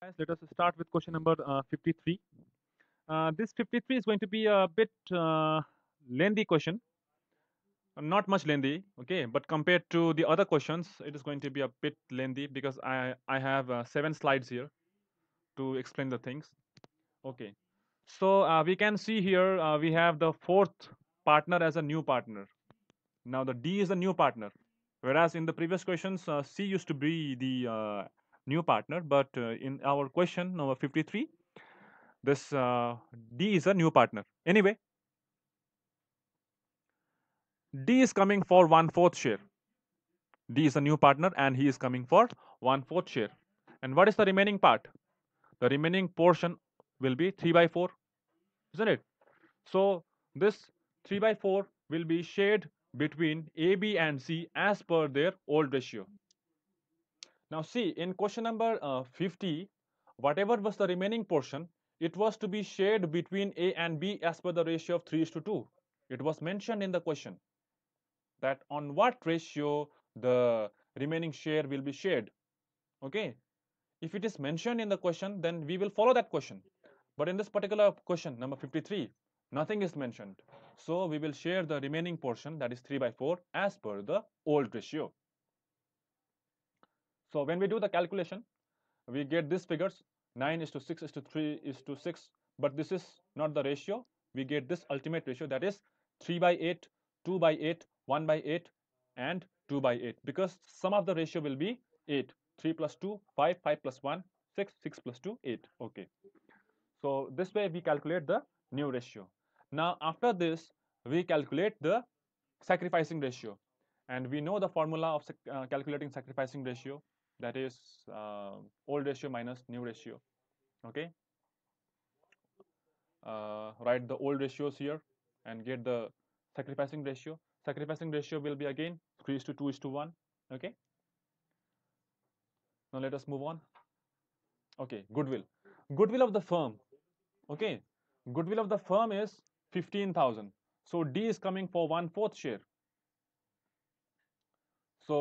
Guys, let us start with question number 53. This 53 is going to be a bit lengthy question, not much lengthy, okay, but compared to the other questions, it is going to be a bit lengthy because I have 7 slides here to explain the things. Okay, so we can see here we have the fourth partner as a new partner. Now the D is a new partner, whereas in the previous questions C used to be the new partner, but in our question number 53, this D is a new partner. Anyway, D is coming for 1/4 share. D is a new partner and he is coming for 1/4 share. And what is the remaining part? The remaining portion will be 3 by 4, isn't it? So this 3 by 4 will be shared between A, B and C as per their old ratio. Now see, in question number 50, whatever was the remaining portion, it was to be shared between A and B as per the ratio of 3:2. It was mentioned in the question that on what ratio the remaining share will be shared. Okay, if it is mentioned in the question, then we will follow that question. But in this particular question, number 53, nothing is mentioned. So we will share the remaining portion, that is 3 by 4, as per the old ratio. So when we do the calculation, we get these figures 9:6:3:6, but this is not the ratio. We get this ultimate ratio, that is 3 by 8, 2 by 8, 1 by 8 and 2 by 8, because sum of the ratio will be 8. 3 plus 2, 5, 5 plus 1, 6, 6 plus 2, 8. Okay, so this way we calculate the new ratio. Now after this, we calculate the sacrificing ratio, and we know the formula of calculating sacrificing ratio, that is old ratio minus new ratio. Okay, write the old ratios here and get the sacrificing ratio. Sacrificing ratio will be again 3:2:1. Okay, now let us move on. Okay, goodwill of the firm. Okay, goodwill of the firm is 15,000. So D is coming for 1/4 share. So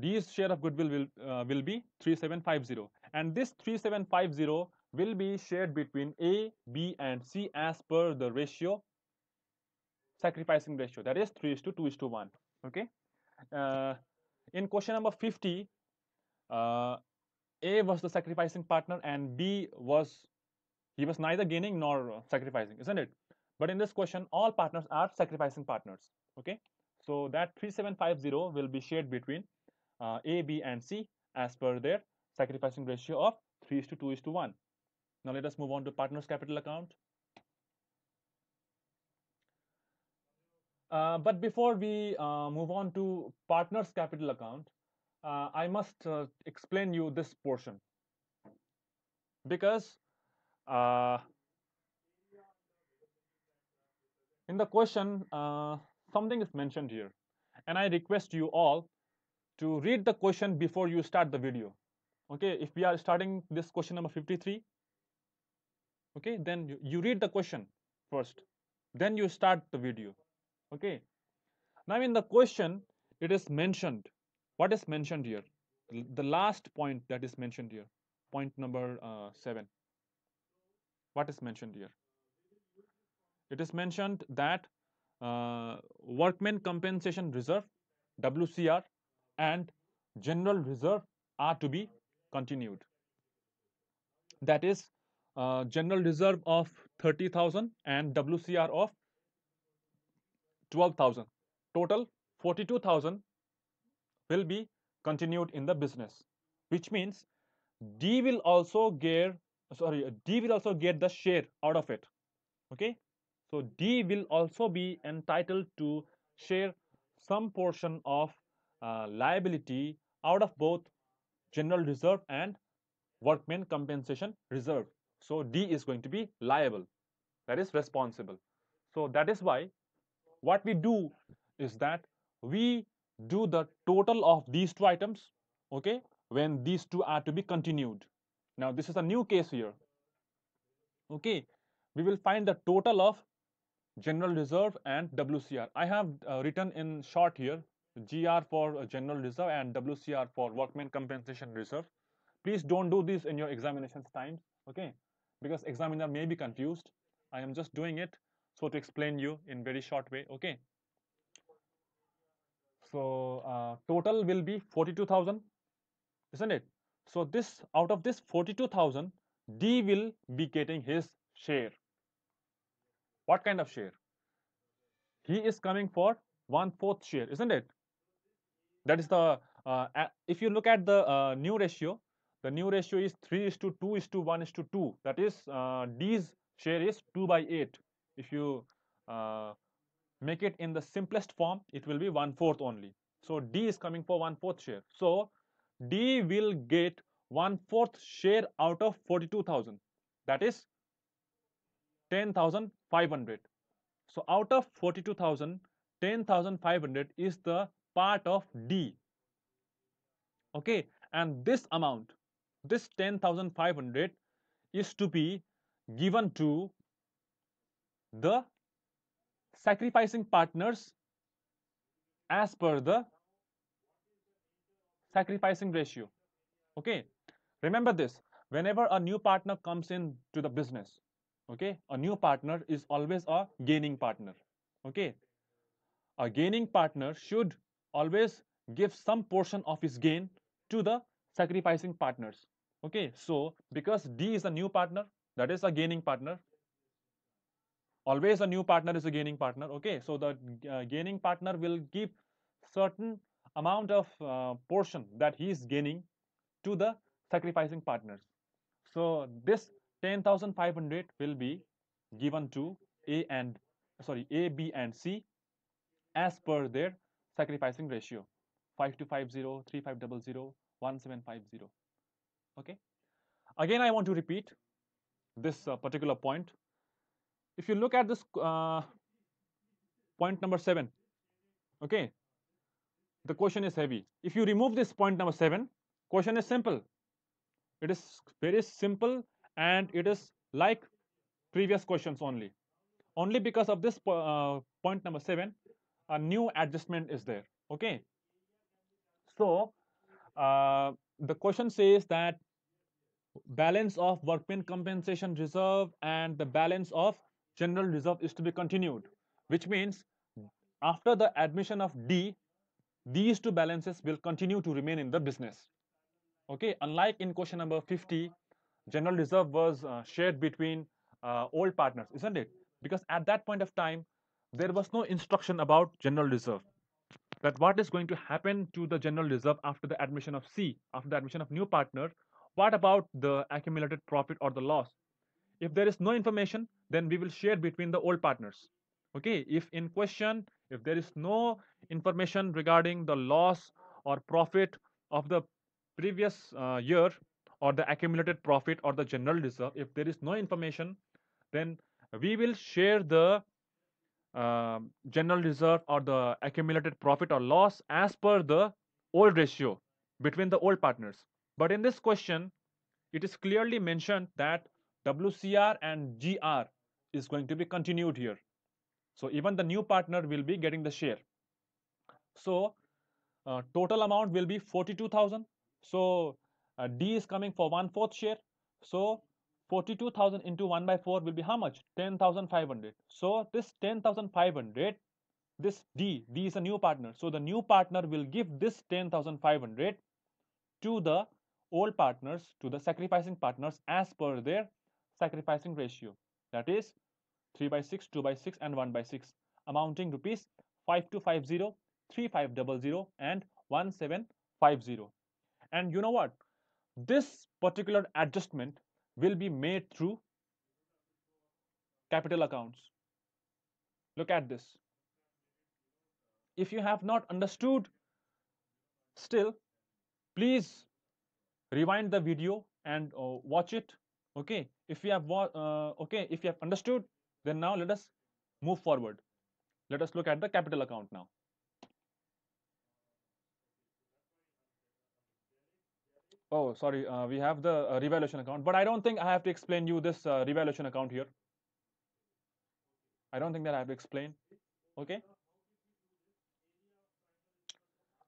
D's share of goodwill will be 3750, and this 3750 will be shared between A, B, and C as per the ratio, sacrificing ratio, that is 3:2:1. Okay. Uh, in question number 50, A was the sacrificing partner and B was neither gaining nor sacrificing, isn't it? But in this question, all partners are sacrificing partners. Okay. So that 3750 will be shared between A, B, and C as per their sacrificing ratio of 3:2:1. Now let us move on to partners capital account. But before we move on to partners capital account, I must explain you this portion, because uh, in the question something is mentioned here, and I request you all to read the question before you start the video. Okay, if we are starting this question number 53, okay, then you read the question first, then you start the video. Okay, now in the question it is mentioned, what is mentioned here, the last point that is mentioned here, point number 7. What is mentioned here? It is mentioned that workmen compensation reserve, WCR, and general reserve are to be continued. That is general reserve of 30,000 and WCR of 12,000. Total 42,000 will be continued in the business, which means D will also get the share out of it. Okay, so D will also be entitled to share some portion of liability out of both general reserve and workmen compensation reserve. So D is going to be liable, that is responsible. So that is why what we do is that we do the total of these two items, okay, when these two are to be continued. Now this is a new case here. Okay, we will find the total of general reserve and WCR. I have written in short here GR for general reserve and WCR for workmen compensation reserve. Please don't do this in your examinations times, okay? Because examiner may be confused. I am just doing it so to explain you in very short way, okay? So total will be 42,000, isn't it? So this, out of this 42,000, D will be getting his share. What kind of share? He is coming for 1/4 share, isn't it? That is the if you look at the new ratio, the new ratio is 3 is to 2 is to 1 is to 2. That is D's share is 2/8. If you uh, make it in the simplest form, it will be 1/4 only. So D is coming for 1/4 share. So D will get 1/4 share out of 42,000. That is 10,500. So out of 42,000, 10,500 is the part of D. Okay, and this amount, this 10,500 is to be given to the sacrificing partners as per the sacrificing ratio. Okay, remember this, whenever a new partner comes in to the business, okay, a new partner is always a gaining partner. Okay, a gaining partner should always give some portion of his gain to the sacrificing partners. Okay, so because D is a new partner, that is a gaining partner. Always a new partner is a gaining partner. Okay, so the gaining partner will give certain amount of portion that he is gaining to the sacrificing partners. So this 10,500 will be given to A, B, and C as per their sacrificing ratio, 5250, 3500, 1750. Okay. Again, I want to repeat this particular point. If you look at this point number 7, okay, the question is heavy. If you remove this point number 7, question is simple. It is very simple and it is like previous questions only. Only because of this point number 7, a new adjustment is there. Okay. So the question says that balance of workman compensation reserve and the balance of general reserve is to be continued, which means after the admission of D, these two balances will continue to remain in the business. Okay, unlike in question number 50, general reserve was shared between old partners, isn't it? Because at that point of time, there was no instruction about general reserve. That what is going to happen to the general reserve after the admission of C, after the admission of new partner, what about the accumulated profit or the loss? If there is no information, then we will share between the old partners. Okay, if in question, if there is no information regarding the loss or profit of the previous year or the accumulated profit or the general reserve, if there is no information, then we will share the general reserve or the accumulated profit or loss as per the old ratio between the old partners. But in this question, it is clearly mentioned that WCR and GR is going to be continued here. So even the new partner will be getting the share. So total amount will be 42,000. So D is coming for 1/4 share. So 42,000 into 1/4 will be how much? 10,500. So this 10,500, this D is a new partner. So the new partner will give this 10,500 to the old partners, to the sacrificing partners as per their sacrificing ratio. That is 3/6, 2/6, and 1/6, amounting rupees 5250, 3500, and 1750. And you know what? This particular adjustment will be made through capital accounts. Look at this. If you have not understood still, please rewind the video and watch it. Okay, if you have if you have understood, then now let us move forward. Let us look at the capital account now. Oh, sorry, we have the revaluation account, but I don't think I have to explain you this revaluation account here. I don't think that I have to explain. Okay,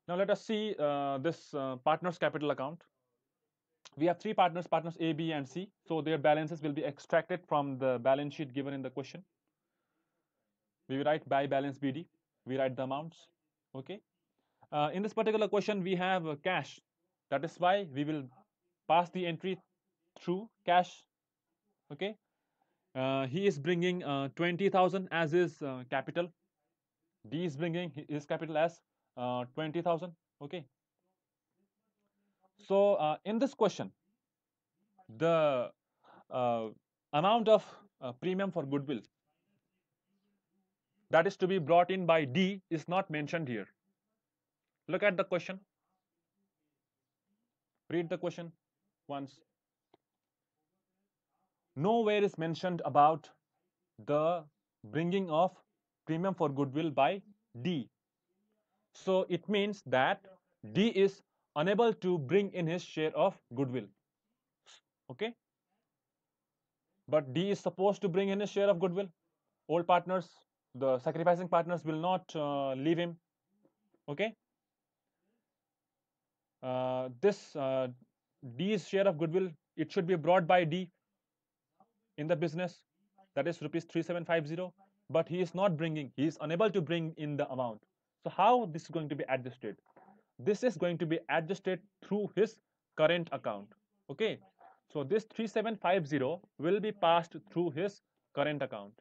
now let us see this partners capital account. We have three partners, partners A, B, and C. So their balances will be extracted from the balance sheet given in the question. We write by balance BD. We write the amounts. Okay. In this particular question, we have cash. That is why we will pass the entry through cash. Okay. He is bringing 20,000 as his capital. D is bringing his capital as 20,000. Okay. So in this question, the uh, amount of premium for goodwill that is to be brought in by D is not mentioned here. Look at the question. Read the question once. Nowhere is mentioned about the bringing of premium for goodwill by D. So it means that D is unable to bring in his share of goodwill. Okay. But D is supposed to bring in his share of goodwill. Old partners, the sacrificing partners will not leave him. Okay. This D's share of goodwill, it should be brought by D in the business, that is rupees 3750, but he is not bringing, he is unable to bring in the amount. So how this is going to be adjusted? This is going to be adjusted through his current account. Okay, so this 3750 will be passed through his current account,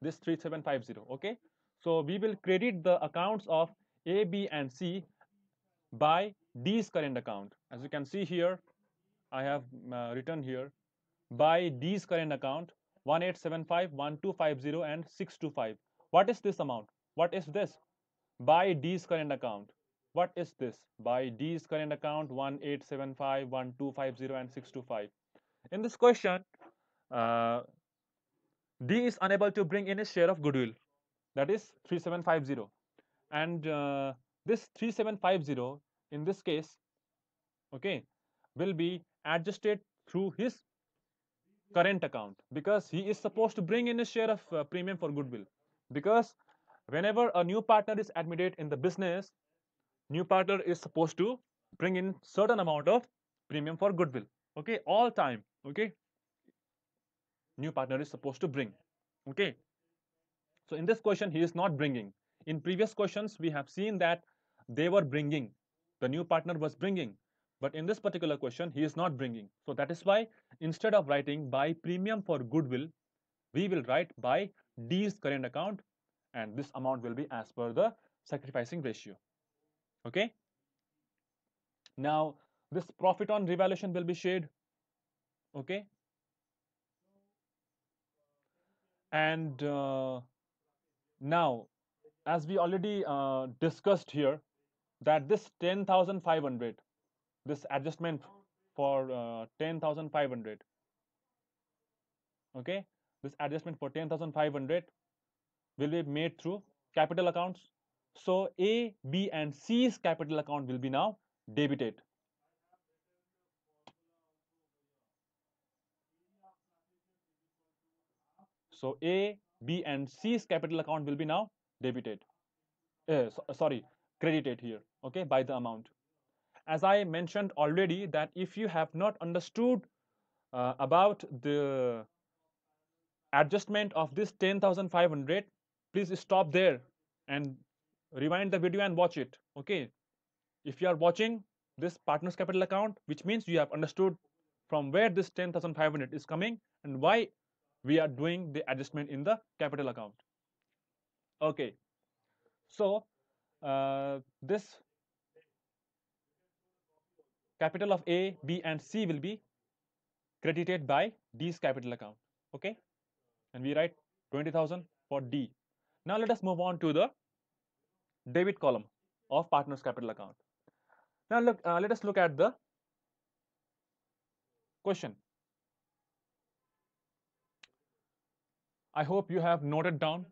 this 3750. Okay, so we will credit the accounts of A, B, and C by D's current account. As you can see here, I have written here by D's current account 1875, 1250, and 625. What is this amount? What is this? By D's current account. What is this? By D's current account 1875, 1250, and 625. In this question, uh, D is unable to bring in his share of goodwill, that is 3750. And this 3750 in this case, okay, will be adjusted through his current account because he is supposed to bring in a share of premium for goodwill. Because whenever a new partner is admitted in the business, new partner is supposed to bring in certain amount of premium for goodwill. Okay, all time. Okay, new partner is supposed to bring. Okay, so in this question he is not bringing. In previous questions we have seen that they were bringing, the new partner was bringing, but in this particular question he is not bringing. So that is why instead of writing by premium for goodwill, we will write by D's current account, and this amount will be as per the sacrificing ratio. Okay, now this profit on revaluation will be shared. Okay, and now as we already discussed here, that this 10,500, this adjustment for 10,500, okay, this adjustment for 10,500 will be made through capital accounts. So A, B, and C's capital account will be now debited. So A, B, and C's capital account will be now debited. Sorry, credited here, okay, by the amount. As I mentioned already, that if you have not understood about the adjustment of this 10,500, please stop there and rewind the video and watch it. Okay, if you are watching this partners capital account, which means you have understood from where this 10,500 is coming and why we are doing the adjustment in the capital account. Okay, so this capital of A, B, and C will be credited by D's capital account. Okay, and we write 20,000 for D. Now let us move on to the debit column of partners capital account. Now look, let us look at the question. I hope you have noted down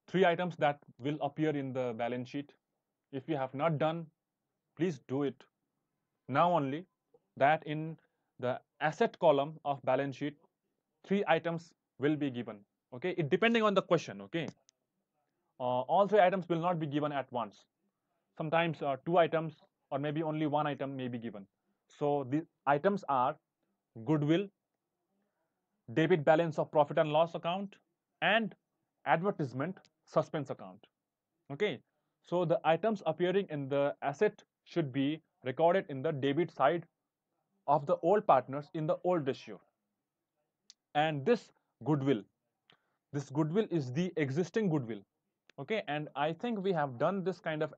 three items that will appear in the balance sheet. If you have not done, please do it now only. That in the asset column of balance sheet, three items will be given. Okay, it depending on the question. Okay, all three items will not be given at once. Sometimes two items, or maybe only one item may be given. So the items are goodwill, debit balance of profit and loss account, and advertisement suspense account. Okay, so the items appearing in the asset should be recorded in the debit side of the old partners in the old ratio. And goodwill this goodwill is the existing goodwill. Okay, and I think we have done this kind of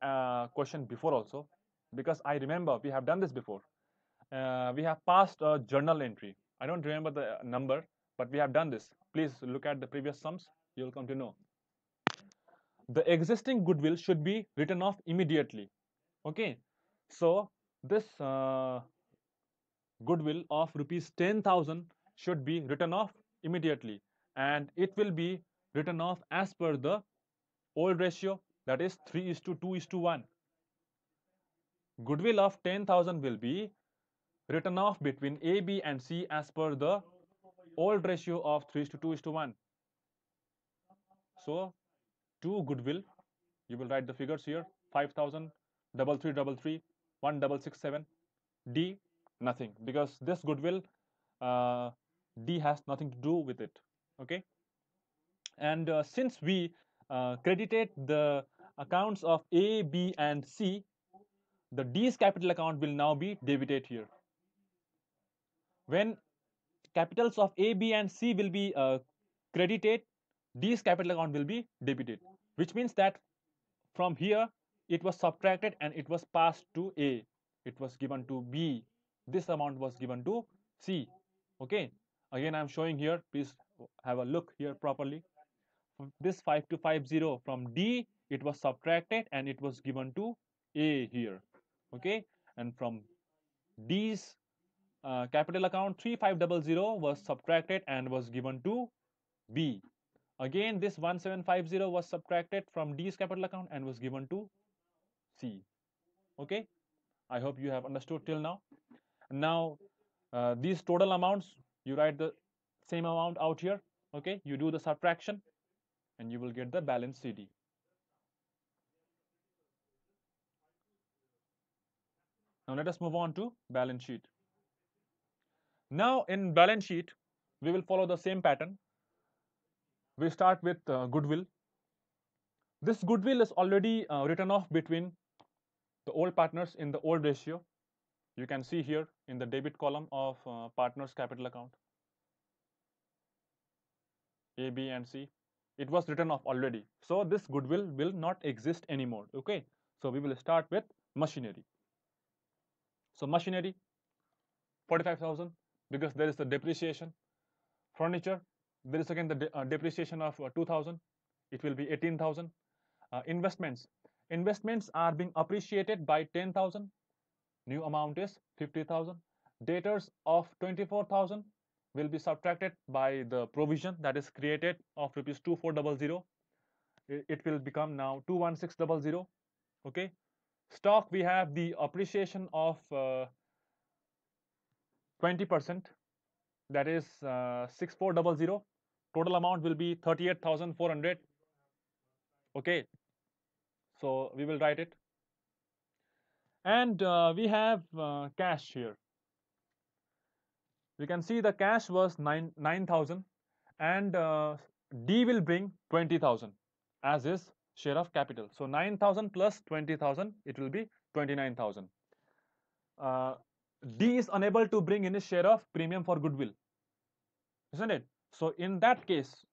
question before also, because I remember we have done this before. We have passed a journal entry. I don't remember the number, but we have done this. Please look at the previous sums, you'll come to know. The existing goodwill should be written off immediately. Okay, so this goodwill of rupees 10,000 should be written off immediately, and it will be written off as per the old ratio, that is 3:2:1. Goodwill of 10,000 will be written off between A, B and C as per the old ratio of 3:2:1. So to goodwill, you will write the figures here: 5,000, 3333, 1667. D, nothing, because this goodwill, D has nothing to do with it. Okay, and since we credited the accounts of A, B and C, the D's capital account will now be debited here. When capitals of A, B and C will be credited, D's capital account will be debited, which means that from here it was subtracted and it was passed to A, it was given to B, this amount was given to C. Okay, again I'm showing here, please have a look here properly. This 5250 from D, it was subtracted and it was given to A here. Okay, and from D's capital account 3500 was subtracted and was given to B. Again this 1750 was subtracted from D's capital account and was given to C. Okay, I hope you have understood till now. Now these total amounts, you write the same amount out here. Okay, you do the subtraction and you will get the balance CD. Now let us move on to balance sheet. Now in balance sheet, we will follow the same pattern. We start with goodwill. This goodwill is already written off between the old partners in the old ratio. You can see here in the debit column of partners capital account, A, B and C. It was written off already. So this goodwill will not exist anymore. Okay, so we will start with machinery. So machinery 45,000, because there is the depreciation. Furniture, there is again the depreciation of 2,000, it will be 18,000. Investments are being appreciated by 10,000, new amount is 50,000. Debtors of 24,000 will be subtracted by the provision that is created of rupees 2400. It will become now 21600. Okay, stock, we have the appreciation of 20%, that is 6400. Total amount will be 38,400. Okay, so we will write it. And we have cash here. We can see the cash was 9,000, and D will bring 20,000 as his share of capital. So 9,000 plus 20,000, it will be 29,000. D is unable to bring in his share of premium for goodwill, isn't it? So in that case,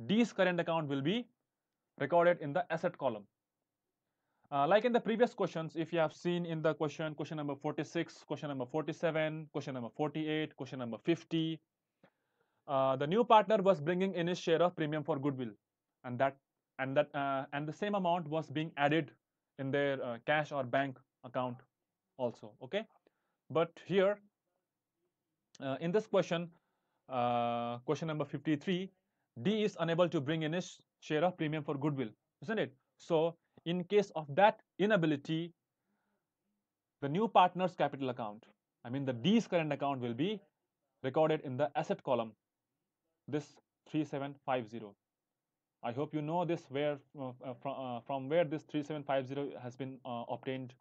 D's current account will be recorded in the asset column. Like in the previous questions, if you have seen in the question number 46, question number 47, question number 48, question number 50, the new partner was bringing in his share of premium for goodwill, and the same amount was being added in their cash or bank account also. Okay, but here in this question, question number 53, D is unable to bring in his share of premium for goodwill, isn't it? So in case of that inability, the new partner's capital account, I mean the D's current account, will be recorded in the asset column, this 3750. I hope you know this, where from where this 3750 has been obtained.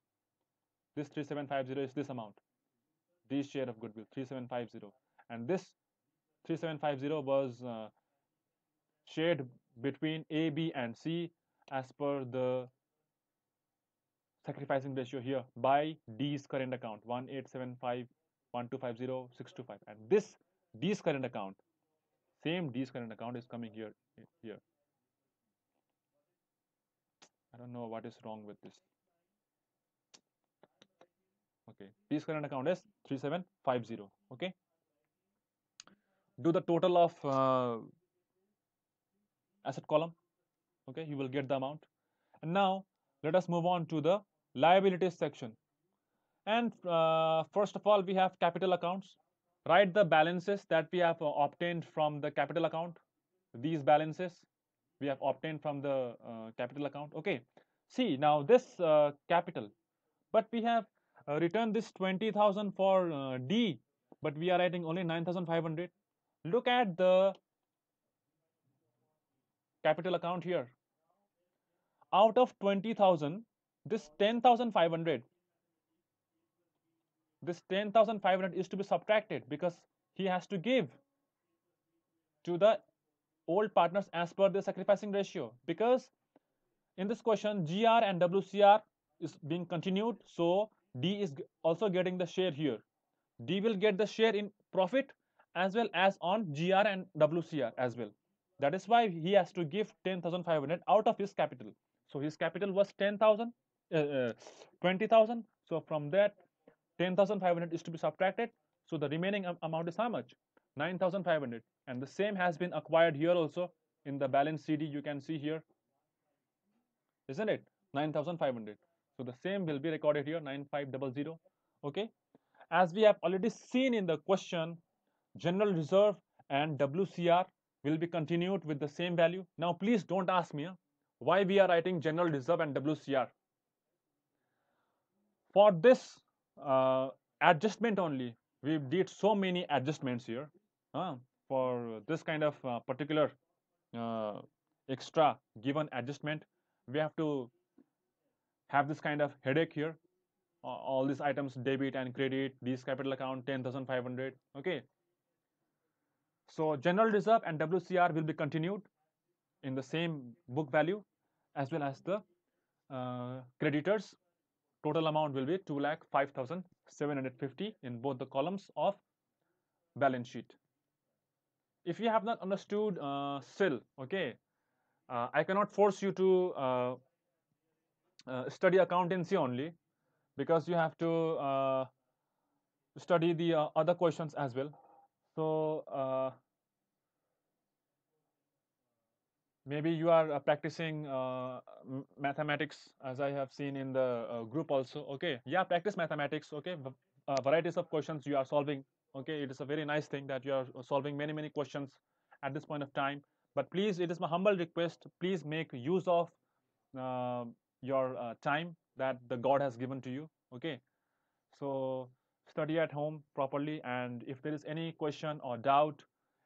This 3750 is this amount, D's share of goodwill 3750, and this 3750 was shared between A, B, and C as per the sacrificing ratio here by D's current account 1875 1250 625, and this D's current account, same D's current account is coming here. I don't know what is wrong with this. Okay, D's current account is 3750. Okay, do the total of asset column. Okay, you will get the amount. And now let us move on to the liabilities section. And first of all, we have capital accounts. Write the balances that we have obtained from the capital account. These balances we have obtained from the capital account. Okay, see now this capital, but we have returned this 20,000 for D, but we are writing only 9,500. Look at the capital account here. Out of 20,000, this 10,500, this 10,500 is to be subtracted because he has to give to the old partners as per the sacrificing ratio, because in this question GR and WCR is being continued, so D is also getting the share here. D will get the share in profit as well as on GR and WCR as well. That is why he has to give 10,500 out of his capital. So his capital was 10,000, 20,000. So from that 10,500 is to be subtracted. So the remaining amount is how much? 9,500. And the same has been acquired here also in the balance CD. You can see here, isn't it? 9,500. So the same will be recorded here, 9500. Okay. As we have already seen in the question, general reserve and WCR will be continued with the same value. Now please don't ask me why we are writing general reserve and WCR. For this adjustment only, we did so many adjustments here for this kind of particular extra given adjustment. We have to have this kind of headache here. All these items, debit and credit, these capital account 10,500. Okay, so general reserve and WCR will be continued in the same book value, as well as the creditors. Total amount will be 2,05,750 in both the columns of balance sheet. If you have not understood still, okay, I cannot force you to study accountancy only, because you have to study the other questions as well. So maybe you are practicing mathematics, as I have seen in the group also. Okay, yeah, practice mathematics. Okay, varieties of questions you are solving. Okay, it is a very nice thing that you are solving many questions at this point of time. But please, it is my humble request, please make use of your time that the God has given to you. Okay, so study at home properly, and if there is any question or doubt,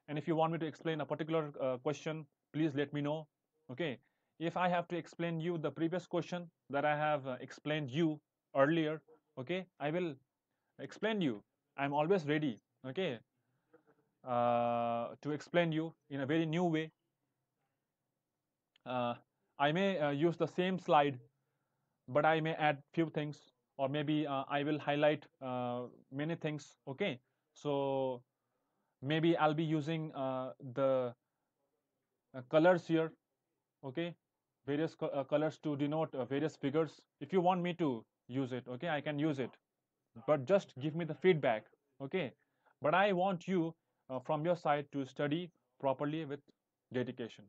and if you want me to explain a particular question, please let me know. Okay, if I have to explain you the previous question that I have explained you earlier, okay, I will explain you. I'm always ready, okay, to explain you in a very new way. I may use the same slide, but I may add few things, or maybe I will highlight many things. Okay, so maybe I'll be using the colors here. Okay, various colors to denote various figures. If you want me to use it, okay, I can use it, but just give me the feedback. Okay, but I want you from your side to study properly with dedication.